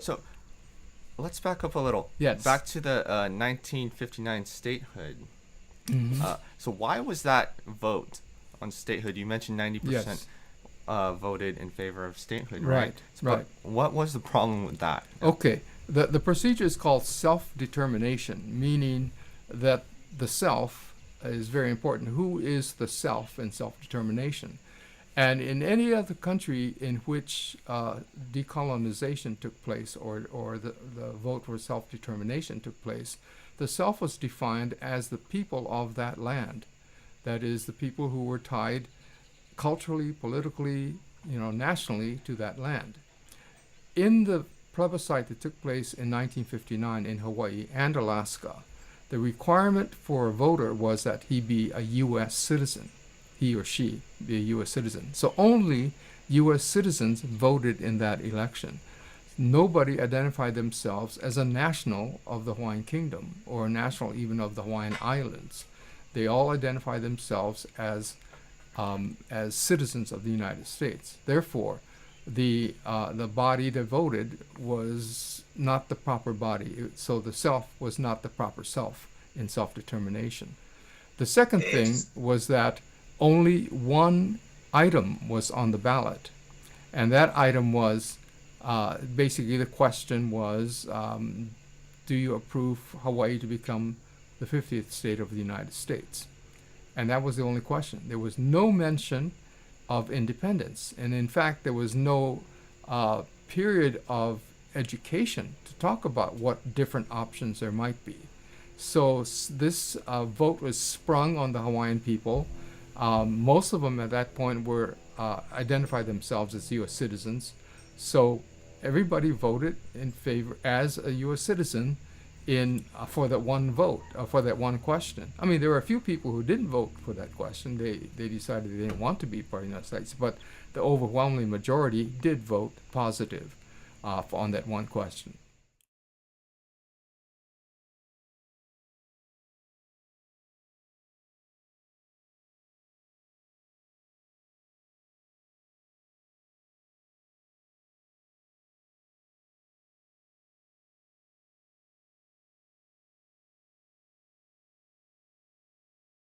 So let's back up a little. Yes. Back to the 1959 statehood. Mhm. So why was that vote on statehood? You mentioned 90% Yes. voted in favor of statehood, right? Right, So, right. but what was the problem with that? Okay. The procedure is called self-determination, meaning that the self is very important. Who is the self in self-determination? And in any other country in which decolonization took place, or the vote for self-determination took place, the self was defined as the people of that land. That is, the people who were tied culturally, politically, nationally to that land. In the plebiscite that took place in 1959 in Hawaii and Alaska, the requirement for a voter was that he be a U.S. citizen, he or she be a U.S. citizen. So only U.S. citizens voted in that election. Nobody identified themselves as a national of the Hawaiian Kingdom or a national even of the Hawaiian Islands. They all identified themselves as citizens of the United States. Therefore, the body that voted was not the proper body. So the self was not the proper self in self-determination. The second thing was that only one item was on the ballot, and that item was basically the question was, do you approve Hawaii to become the 50th state of the United States? And that was the only question. There was no mention of independence. And in fact, there was no period of education to talk about what different options there might be. So this vote was sprung on the Hawaiian people. Most of them at that point were identified themselves as U.S. citizens. So everybody voted in favor as a U.S. citizen for that one vote, for that one question. I mean, there were a few people who didn't vote for that question. They decided they didn't want to be part of the United States, but the overwhelming majority did vote positive on that one question.